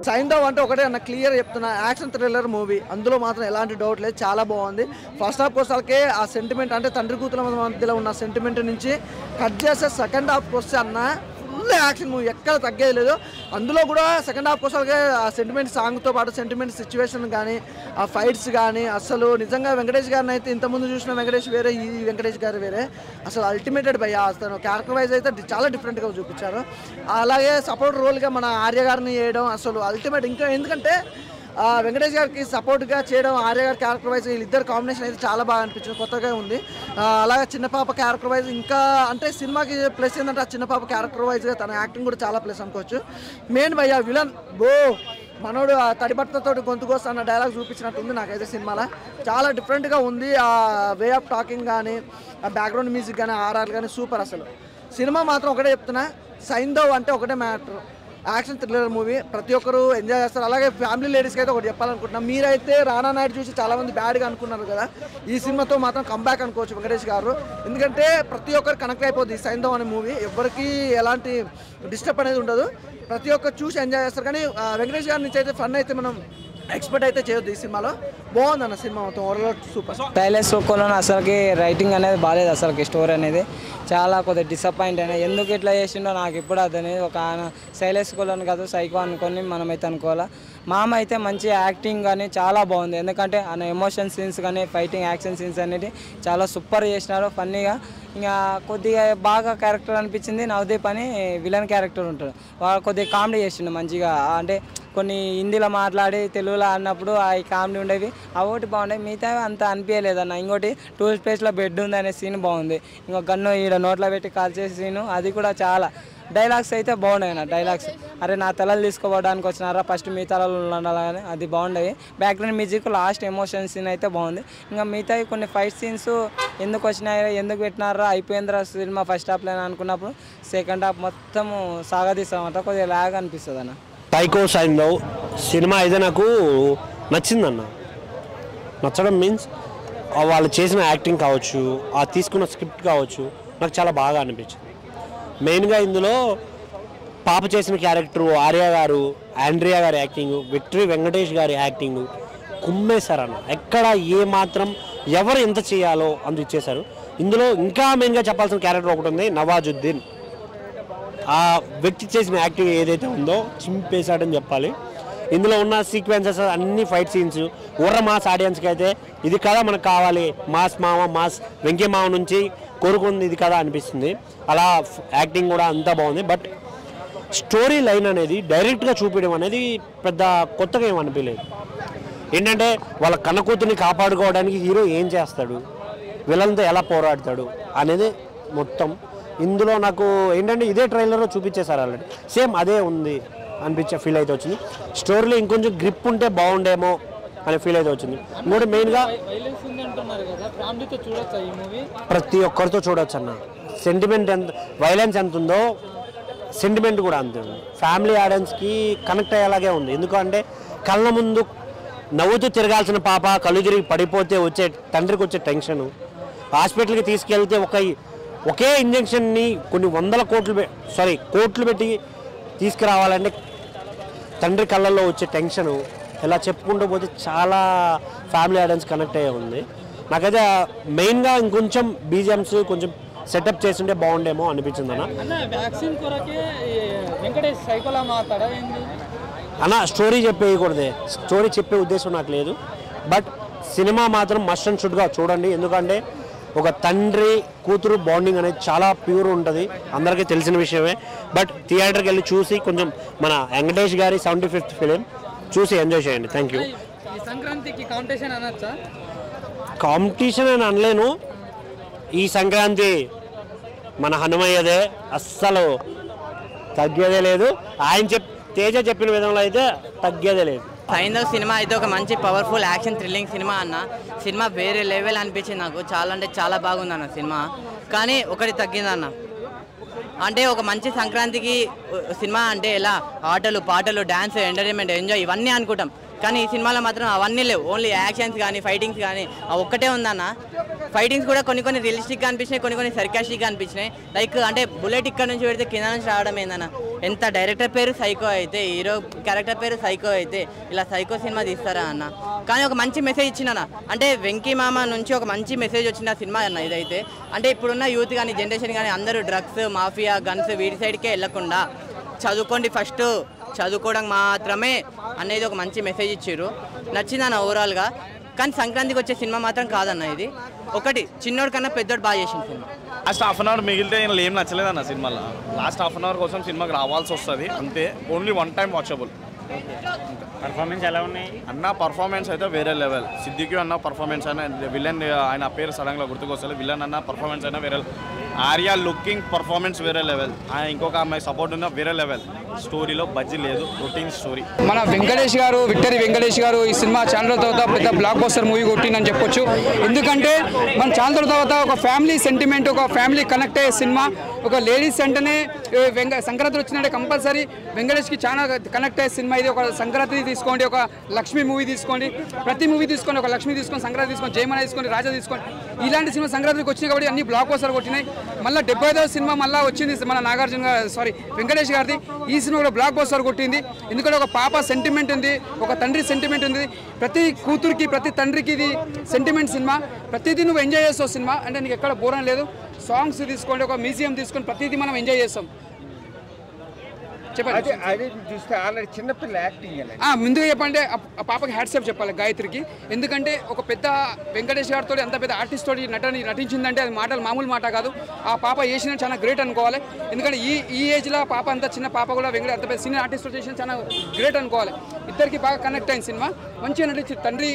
సైంధవ్ అంటే ఒకటే అన్న క్లియర్ చెప్తున్నా, యాక్షన్ థ్రిల్లర్ మూవీ, అందులో మాత్రం ఎలాంటి డౌట్ లేదు, చాలా బాగుంది. ఫస్ట్ హాఫ్ కోసాలకే ఆ సెంటిమెంట్ అంటే తండ్రి కూతుల మధ్యలో ఉన్న సెంటిమెంట్ నుంచి కట్ చేస్తే సెకండ్ హాఫ్కి వస్తే అన్న ఫుల్ యాక్షన్ మూవీ, ఎక్కడ తగ్గేది లేదు. అందులో కూడా సెకండ్ హాఫ్ కోసాలకే ఆ సెంటిమెంట్ సాంగ్తో పాటు సెంటిమెంట్ సిచ్యువేషన్ కానీ ఆ ఫైట్స్ కానీ అసలు నిజంగా వెంకటేష్ గారిని అయితే ఇంతకుముందు చూసిన వెంకటేష్ వేరే, ఈ వెంకటేష్ గారు వేరే, అసలు అల్టిమేటెడ్ భయ్య. అతను క్యారెక్టర్ వైజ్ అయితే చాలా డిఫరెంట్గా చూపించారు. అలాగే సపోర్ట్ రోల్గా మన ఆర్య గారిని చేయడం అసలు అల్టిమేట్. ఇంకా ఎందుకంటే వెంకటేష్ గారికి సపోర్ట్గా చేయడం, ఆర్య గారి క్యారెక్టర్ వైజ్ వీళ్ళిద్దరు కాంబినేషన్ అయితే చాలా బాగా అనిపించింది, కొత్తగా ఉంది. అలాగే చిన్న పాప క్యారెక్టర్ వైజ్ ఇంకా అంటే సినిమాకి ప్లస్ ఏంటంటే ఆ చిన్న పాప క్యారెక్టర్ వైజ్గా తన యాక్టింగ్ కూడా చాలా ప్లస్ అనుకోవచ్చు. మెయిన్ భయ్య విలన్ మనోడు తడిబట్టతో గొంతుకోస్తా అన్న డైలాగ్ చూపించినట్టుంది నాకైతే సినిమాలో. చాలా డిఫరెంట్గా ఉంది. ఆ వే ఆఫ్ టాకింగ్ కానీ ఆ బ్యాక్గ్రౌండ్ మ్యూజిక్ కానీ ఆర్ఆర్ కానీ సూపర్. అసలు సినిమా మాత్రం ఒకటే చెప్తున్నా, సైంధవ్ అంటే ఒకటే మ్యాటర్, యాక్షన్ థ్రిల్లర్ మూవీ, ప్రతి ఒక్కరు ఎంజాయ్ చేస్తారు. అలాగే ఫ్యామిలీ లేడీస్కి అయితే ఒకటి చెప్పాలనుకుంటున్నాను, మీరైతే రానా నాయుడు చూసి చాలామంది బ్యాడ్గా అనుకున్నారు కదా, ఈ సినిమాతో మాత్రం కంబ్యాక్ అనుకోవచ్చు వెంకటేష్ గారు. ఎందుకంటే ప్రతి ఒక్కరు కనెక్ట్ అయిపోద్ది ఈ సైంధవ్ అనే మూవీ, ఎవరికి ఎలాంటి డిస్టర్బ్ అనేది ఉండదు, ప్రతి ఒక్కరు చూసి ఎంజాయ్ చేస్తారు. కానీ వెంకటేష్ గారి నుంచి అయితే ఫన్ అయితే మనం ఎక్స్పెక్ట్ అయితే చేయొద్దు. ఈ సినిమాలో బాగుందన్న సినిమా మొత్తం ఓవరాల్ సూపర్. టైలర్స్ ఒక్కలోనే అసలుకి రైటింగ్ అనేది బాగాలేదు, అసలుకి స్టోరీ అనేది చాలా కొద్దిగా డిసప్పాయింట్ అయినా. ఎందుకు ఇట్లా చేసిండో నాకు ఇప్పుడు అదని, ఒక ఆయన శైలేష్ కొలను కాదు సైకో అనుకొని మనమైతే అనుకోవాలా. మామ అయితే మంచి యాక్టింగ్ కానీ చాలా బాగుంది, ఎందుకంటే ఆయన ఎమోషన్ సీన్స్ కానీ ఫైటింగ్ యాక్షన్ సీన్స్ అనేది చాలా సూపర్ చేసినారు, ఫన్నీగా. ఇంకా కొద్దిగా బాగా క్యారెక్టర్ అనిపించింది నవదీప్ అని, విలన్ క్యారెక్టర్ ఉంటాడు, వాడు కొద్దిగా కామెడీ చేసిండు మంచిగా. అంటే కొన్ని హిందీలో మాట్లాడి తెలుగులో అన్నప్పుడు ఆ కామెడీ ఉండేవి, అవి ఒకటి బాగుండేవి, మిగతా అంత అనిపించలేదన్న. ఇంకోటి టూరిస్ట్ ప్లేస్లో బెడ్ ఉంది అనే సీన్ బాగుంది, ఇంకో గన్ను ఈడ నోట్లో పెట్టి కాల్ చేసే సీను అది కూడా చాలా. డైలాగ్స్ అయితే బాగున్నాయి అన్న, డైలాగ్స్ అరే నా తలలు తీసుకోవడానికి వచ్చినారా, ఫస్ట్ మీ తలలు ఉండాలని, అది బాగుండేవి. Background music last emotion scene అయితే బాగుంది. ఇంకా మిగతా కొన్ని ఫైట్ సీన్స్ ఎందుకు వచ్చినాయి, ఎందుకు పెట్టినారా, అయిపోయిందిరా సినిమా ఫస్ట్ హాఫ్లో అనుకున్నప్పుడు సెకండ్ హాఫ్ మొత్తం సాగదీస్తామంట, కొద్దిగా లాగా అనిపిస్తుంది అన్న. సైకో సైంధవ్ సినిమా అయితే నాకు నచ్చిందన్న. నచ్చడం మీన్స్ వాళ్ళు చేసిన యాక్టింగ్ కావచ్చు, ఆ తీసుకున్న స్క్రిప్ట్ కావచ్చు, నాకు చాలా బాగా అనిపించింది. మెయిన్గా ఇందులో పాప చేసిన క్యారెక్టరు, ఆర్య గారు, ఆండ్రియా గారి యాక్టింగ్, విక్టరీ వెంకటేష్ గారి యాక్టింగ్ కుమ్మేశారన్న. ఎక్కడ ఏ మాత్రం ఎవరు ఎంత చేయాలో అంత ఇచ్చేశారు. ఇందులో ఇంకా మెయిన్గా చెప్పాల్సిన క్యారెక్టర్ ఒకటి ఉంది, నవాజుద్దీన్. ఆ వ్యక్తి చేసిన యాక్టింగ్ ఏదైతే ఉందో చింపేశాడని చెప్పాలి. ఇందులో ఉన్న సీక్వెన్సెస్ అన్ని ఫైట్ సీన్స్ ఊర్ర మాస్ ఆడియన్స్కి అయితే ఇది కదా మనకు కావాలి, మాస్ మామ మాస్ వెంకీ మామ నుంచి కోరుకుంది ఇది కదా అనిపిస్తుంది. అలా యాక్టింగ్ కూడా అంతా బాగుంది. బట్ స్టోరీ లైన్ అనేది డైరెక్ట్గా చూపించడం అనేది పెద్ద కొత్తగా ఏం అనిపించలేదు. ఏంటంటే వాళ్ళ కన్నకూతుర్ని కాపాడుకోవడానికి హీరో ఏం చేస్తాడు, విలన్తో ఎలా పోరాడతాడు అనేది మొత్తం ఇందులో నాకు ఏంటంటే ఇదే ట్రైలర్లో చూపించేశారు ఆల్రెడీ, సేమ్ అదే ఉంది అనిపించే ఫీల్ అయితే వచ్చింది. స్టోరీలో ఇంకొంచెం గ్రిప్ ఉంటే బాగుండేమో అనే ఫీల్ అయితే వచ్చింది. ఇంకోటి మెయిన్గా ప్రతి ఒక్కరితో చూడొచ్చు అన్న. సెంటిమెంట్ ఎంత, వైలెన్స్ ఎంత ఉందో సెంటిమెంట్ కూడా అంతే ఉంది. ఫ్యామిలీ ఆడియన్స్కి కనెక్ట్ అయ్యేలాగే ఉంది. ఎందుకంటే కళ్ళ ముందు నవ్వుతూ తిరగాల్సిన పాప కళ్ళు తిరిగి పడిపోతే వచ్చే తండ్రికి వచ్చే టెన్షను, హాస్పిటల్కి తీసుకెళ్తే ఒకే ఇంజెక్షన్ని కొన్ని వందల కోట్లు పెట్టి తీసుకురావాలంటే తండ్రి కళ్ళల్లో వచ్చే టెన్షను, ఇలా చెప్పుకుంటూ పోతే చాలా ఫ్యామిలీ ఆడియన్స్ కనెక్ట్ అయ్యే ఉంది. నాకైతే మెయిన్గా ఇంకొంచెం బీజిఎమ్స్ కొంచెం సెటప్ చేస్తుంటే బాగుండేమో అనిపించింది అన్న. స్టోరీ చెప్పేయకూడదే, స్టోరీ చెప్పే ఉద్దేశం నాకు లేదు. బట్ సినిమా మాత్రం మస్ట్ అండ్ షుడ్గా చూడండి. ఎందుకంటే ఒక తండ్రి కూతురు బాండింగ్ అనేది చాలా ప్యూర్ ఉంటుంది, అందరికీ తెలిసిన విషయమే. బట్ థియేటర్కి వెళ్ళి చూసి కొంచెం మన వెంకటేష్ గారి 75th ఫిలిం చూసి ఎంజాయ్ చేయండి. Thank you. కాంపిటీషన్ అని అనలేను, ఈ సంక్రాంతి మన హనుమయ్యదే, అస్సలు తగ్గేదే లేదు. ఆయన తేజ చెప్పిన విధంలో అయితే తగ్గేదే లేదు. సైంధవ్ సినిమా అయితే ఒక మంచి పవర్ఫుల్ యాక్షన్ థ్రిల్లింగ్ సినిమా అన్న. సినిమా వేరే లెవెల్ అనిపించింది నాకు, చాలా అంటే చాలా బాగుంది అన్న సినిమా. కానీ ఒకటి తగ్గిందన్న, అంటే ఒక మంచి సంక్రాంతికి సినిమా అంటే ఎలా ఆటలు పాటలు డ్యాన్స్ ఎంటర్టైన్మెంట్ ఎంజాయ్ ఇవన్నీ అనుకుంటాం, కానీ ఈ సినిమాలో మాత్రం అవన్నీ లేవు. ఓన్లీ యాక్షన్స్ కానీ ఫైటింగ్స్ కానీ ఒక్కటే ఉందన్న. ఫైటింగ్స్ కూడా కొన్ని రియలిస్టిక్గా అనిపించినాయి, కొన్ని సర్కాస్టిక్గా అనిపించినాయి. లైక్ అంటే బుల్లెట్ ఇక్కడ నుంచి పెడితే కింద నుంచి రావడం ఏందన్న. ఎంత డైరెక్టర్ పేరు సైకో అయితే, హీరో క్యారెక్టర్ పేరు సైకో అయితే ఇలా సైకో సినిమా తీస్తారా అన్న. కానీ ఒక మంచి మెసేజ్ ఇచ్చిందన్న. అంటే వెంకీ మామ నుంచి ఒక మంచి మెసేజ్ వచ్చిన సినిమా అన్న ఇదైతే. అంటే ఇప్పుడున్న యూత్ కానీ జనరేషన్ కానీ అందరూ డ్రగ్స్, మాఫియా, గన్స్ వీటి సైడ్కే వెళ్ళకుండా చదువుకోండి, ఫస్ట్ చదువుకోవడం మాత్రమే అనేది ఒక మంచి మెసేజ్ ఇచ్చారు. నచ్చిందన్న ఓవరాల్గా. కానీ సంక్రాంతికి వచ్చే సినిమా మాత్రం కాదన్న ఇది. ఒకటి చిన్నోడు కన్నా పెద్దోడు బాగా చేసిన సినిమా. లాస్ట్ హాఫ్ అన్ అవర్ మిగిలితే ఏం నచ్చలేదన్న సినిమాలో. లాస్ట్ హాఫ్ అన్ అవర్ కోసం సినిమాకి రావాల్సి వస్తుంది అంతే. Only one time watchable. Performance ఎలా ఉన్నాయి అన్న? పర్ఫార్మెన్స్ అయితే వేరే లెవెల్. సిద్దికి అన్న పర్ఫార్మెన్స్ అయినా, విలన్ ఆయన పేరు సడన్గా గుర్తుకొస్తుంది, విలన్ అన్న పర్ఫార్మెన్స్ అయినా వేరే. ఆర్యా లుకింగ్ పర్ఫార్మెన్స్ వేరే లెవెల్. ఇంకొక అమ్మాయి సపోర్ట్ ఉన్న వేరే లెవెల్. స్టోరీలో బజ్జీ లేదు, రొటీన్ స్టోరీ. మన వెంకటేష్ గారు, విక్టరీ వెంకటేష్ గారు ఈ సినిమా ఛానల్ తర్వాత పెద్ద బ్లాక్ బస్టర్ మూవీ కొట్టిందని చెప్పొచ్చు. ఎందుకంటే మన ఛానల్ తర్వాత ఒక ఫ్యామిలీ సెంటిమెంట్, ఒక ఫ్యామిలీ కనెక్ట్ అయ్యే సినిమా. ఒక లేడీస్ వెంటనే సంక్రాంతి వచ్చినట్టే కంపల్సరీ వెంకటేష్కి చాలా కనెక్ట్ అయ్యే సినిమా ఇది. ఒక సంక్రాంతి తీసుకోండి, ఒక లక్ష్మి మూవీ తీసుకోండి, ప్రతి మూవీ తీసుకోండి. ఒక లక్ష్మి తీసుకోండి, సంక్రాంతి తీసుకోండి, జయమన తీసుకోండి, రాజా తీసుకోండి. ఇలాంటి సినిమా సంక్రాంతికి వచ్చినాయి కాబట్టి అన్ని బ్లాక్ బస్టర్ కొట్టినాయి. మళ్ళీ 75వ సినిమా మళ్ళీ వచ్చింది మన వెంకటేష్ గారిది. ఈ సినిమా కూడా బ్లాక్ బస్టర్ కొట్టింది. ఎందుకంటే ఒక పాప సెంటిమెంట్ ఉంది, ఒక తండ్రి సెంటిమెంట్ ఉంది. ప్రతి కూతురికి, ప్రతి తండ్రికి ఇది సెంటిమెంట్ సినిమా. ప్రతిదీ నువ్వు ఎంజాయ్ చేస్తావు సినిమా. అంటే నీకు ఎక్కడ బోరం లేదు. సాంగ్స్ తీసుకోండి, ఒక మ్యూజియం తీసుకొని ప్రతిదీ మనం ఎంజాయ్ చేస్తాం. చెప్పండి. చిన్నపిల్ల యాక్టింగ్ ముందుగా చెప్పండి, ఆ పాపకి హ్యాట్సాప్ చెప్పాలి గాయత్రికి. ఎందుకంటే ఒక పెద్ద వెంకటేష్ గారితో అంత పెద్ద ఆర్టిస్ట్ తోటి నటించిందంటే అది మామూలు మాట కాదు. ఆ పాప చేసిన చాలా గ్రేట్ అనుకోవాలి. ఎందుకంటే ఈ ఏజ్లో పాప అంత చిన్న పాప కూడా అంత పెద్ద సీనియర్ ఆర్టిస్ట్ చేసిన చాలా గ్రేట్ అనుకోవాలి. ఇద్దరికి బాగా కనెక్ట్ అయిన సినిమా. మంచిగా నటించి తండ్రి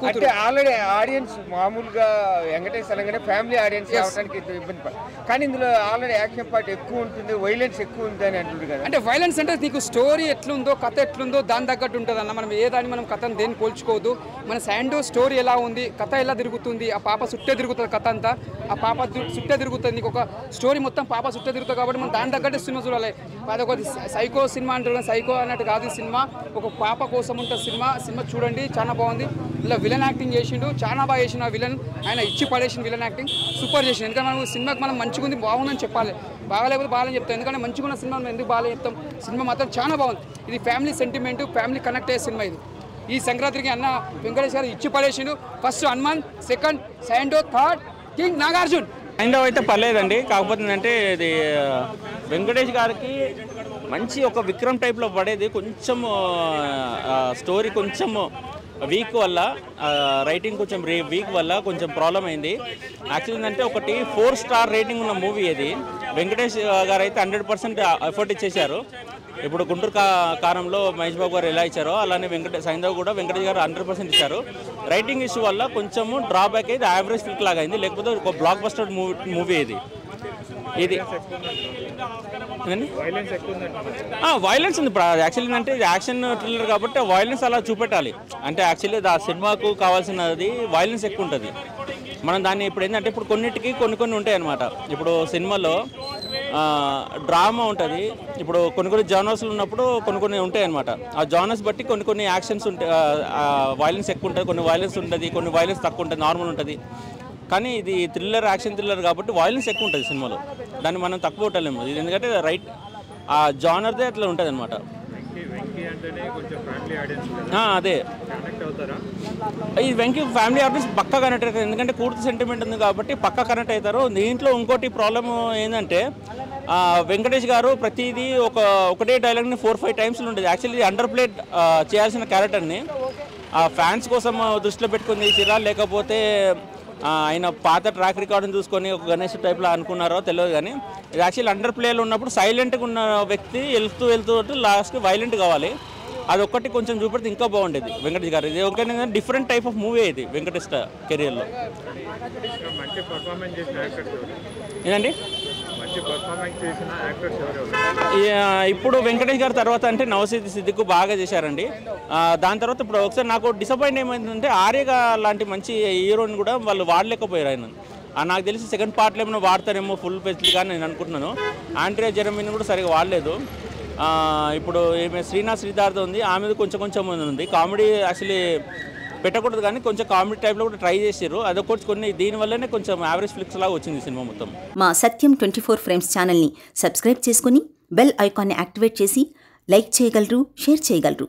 కూతురు. ఆల్రెడీ ఆడియన్స్ మామూలుగా వెంకటేష్ అనగానే ఫ్యామిలీ ఆడియన్స్ రావడానికి ఇబ్బంది పడదు. కానీ ఇందులో ఆల్రెడీ యాక్షన్ పార్ట్ ఎక్కువ ఉంటుంది, వైలెన్స్ ఎక్కువ ఉంటుంది అని అంటుంది కదా. అంటే వైలెన్స్ అంటే నీకు స్టోరీ ఎట్లుందో, కథ ఎట్లుందో దాని తగ్గట్టు ఉంటుంది అన్న. మనం మనం కథను దేన్ని పోల్చుకోవద్దు. మన శాండో స్టోరీ ఎలా ఉంది, కథ ఎలా తిరుగుతుంది, ఆ పాప చుట్టే తిరుగుతుంది కథ అంతా. ఆ పాప చుట్టే తిరుగుతుంది. నీకు ఒక స్టోరీ మొత్తం పాప చుట్టే తిరుగుతుంది కాబట్టి మనం దాని తగ్గట్టు సినిమా చూడాలి. అదొకటి సైకో సినిమా అంటారు, సైకో అన్నట్టు కాదు ఈ సినిమా. ఒక పాప కోసం ఉంటుంది సినిమా చూడండి, చాలా బాగుంది. ఇలా విలన్ యాక్టింగ్ చేసిండు, చాలా బాగా చేసిన విలన్. ఆయన ఇచ్చి పడేసిన విలన్ యాక్టింగ్ సూపర్ చేసిండు. ఎందుకంటే మనం సినిమాకి మనం మంచిగా ఉంది, బాగుందని చెప్పాలి. బాగాలేకపోతే బాగాలని చెప్తాం. ఎందుకంటే మంచిగా ఉన్న సినిమా మనం ఎందుకు బాగాలే చెప్తాం. సినిమా మాత్రం చాలా బాగుంది. ఇది ఫ్యామిలీ సెంటిమెంట్, ఫ్యామిలీ కనెక్ట్ అయ్యే సినిమా ఇది. ఈ సంక్రాంతికి అన్న వెంకటేష్ గారు ఇచ్చి పడేసిండు. First Hanuman, second Saindhav, third king Nagarjun. Saindhav అయితే పర్లేదండి. కాకపోతే అంటే ఇది వెంకటేష్ గారికి మంచి ఒక విక్రమ్ టైప్లో పడేది. కొంచెం స్టోరీ కొంచెం వీక్ వల్ల, రైటింగ్ కొంచెం వీక్ వల్ల కొంచెం ప్రాబ్లం అయింది. యాక్చువల్లీ ఏంటంటే ఒకటి 4 స్టార్ రేటింగ్ ఉన్న మూవీ ఇది. వెంకటేష్ గారు అయితే 100% ఎఫర్ట్ ఇచ్చేశారు. ఇప్పుడు గుంటూరు కారంలో మహేష్ బాబు గారు ఎలా ఇచ్చారో అలానే సైంధవ్ కూడా వెంకటేష్ గారు 100% ఇచ్చారు. రైటింగ్ ఇష్యూ వల్ల కొంచెము డ్రాబ్యాక్ అయితే యావరేజ్ ఫిల్క్ లాగా అయింది. లేకపోతే ఒక బ్లాక్ బస్టర్ మూవీ ఇది. వైలెన్స్ ఉంది. ఇప్పుడు యాక్చువల్లీ అంటే ఇది యాక్షన్ థ్రిల్లర్ కాబట్టి వైలెన్స్ అలా చూపెట్టాలి. అంటే యాక్చువల్లీ ఆ సినిమాకు కావాల్సినది వైలెన్స్ ఎక్కువ ఉంటుంది. మనం దాన్ని ఇప్పుడు ఏంటంటే ఇప్పుడు కొన్నిటికి కొన్ని ఉంటాయి అన్నమాట. ఇప్పుడు సినిమాలో డ్రామా ఉంటుంది. ఇప్పుడు కొన్ని జానర్స్లు ఉన్నప్పుడు కొన్ని ఉంటాయి అన్నమాట. ఆ జానర్స్ బట్టి కొన్ని యాక్షన్స్ ఉంటాయి, వైలెన్స్ ఎక్కువ ఉంటుంది, కొన్ని వైలెన్స్ ఉంటుంది, కొన్ని వైలెన్స్ తక్కువ ఉంటుంది, నార్మల్ ఉంటుంది. కానీ ఇది థ్రిల్లర్, యాక్షన్ థ్రిల్లర్ కాబట్టి వైలెన్స్ ఎక్కువ ఉంటుంది సినిమాలో. దాన్ని మనం తక్కువ కొట్టలేము. ఇది ఎందుకంటే రైట్ ఆ జానర్దే అట్లా ఉంటుంది అనమాట. అదే ఈ వెంకీ ఫ్యామిలీ ఆడియన్స్ పక్కా కనెక్ట్ అవుతారు. ఎందుకంటే పూర్తి సెంటిమెంట్ ఉంది కాబట్టి పక్కా కనెక్ట్ అవుతారు. దీంట్లో ఇంకోటి ప్రాబ్లమ్ ఏంటంటే వెంకటేష్ గారు ప్రతిదీ ఒకటే డైలాగ్ని 4-5 టైమ్స్లో ఉంటుంది. యాక్చువల్లీ అండర్ ప్లేట్ చేయాల్సిన క్యారెక్టర్ని ఫ్యాన్స్ కోసం దృష్టిలో పెట్టుకుని తీసిరా, లేకపోతే ఆయన పాత ట్రాక్ రికార్డుని చూసుకొని ఒక గణేష్ టైప్లో అనుకున్నారో తెలియదు. కానీ ఇది యాక్చువల్లీ అండర్ ప్లేలో ఉన్నప్పుడు సైలెంట్గా ఉన్న వ్యక్తి వెళ్తూ లాస్ట్కి వైలెంట్ కావాలి. అదొక్కటి కొంచెం చూపెడితే ఇంకా బాగుండేది వెంకటేష్ గారు. ఇది ఒక డిఫరెంట్ టైప్ ఆఫ్ మూవీ ఇది వెంకటేష్ కెరియర్లో. ఏంటండి ఇప్పుడు వెంకటేష్ గారి తర్వాత అంటే నవసీద్ సిద్దికు బాగా చేశారండి. దాని తర్వాత ఇప్పుడు ఒకసారి నాకు డిసప్పాయింట్ ఏమైందంటే ఆర్య లాంటి మంచి హీరోని కూడా వాళ్ళు వాడలేకపోయారు. ఆయన నాకు తెలిసి సెకండ్ పార్ట్లో ఏమైనా వాడతారేమో ఫుల్ ఫెసిలిటీ కానీ నేను అనుకుంటున్నాను. ఆండ్రియా జెరమీని కూడా సరిగా వాడలేదు. ఇప్పుడు ఏమే శ్రీనాథ్ శ్రీధార్థ ఉంది, ఆమెది కొంచెం ఉంది. కామెడీ యాక్చువల్లీ పెట్టకూడదు కానీ కొంచెం కామెడీ టైప్లో కూడా ట్రై చేసారు. అదొకటి కొన్ని దీనివల్లనే కొంచెం యావరేజ్ ఫ్లిక్స్ లాగా వచ్చింది సినిమా మొత్తం. మా సత్యం 24 ఫ్రేమ్స్ ఛానల్ని సబ్స్క్రైబ్ చేసుకుని బెల్ ఐకాన్ని యాక్టివేట్ చేసి లైక్ చేయగలరు, షేర్ చేయగలరు.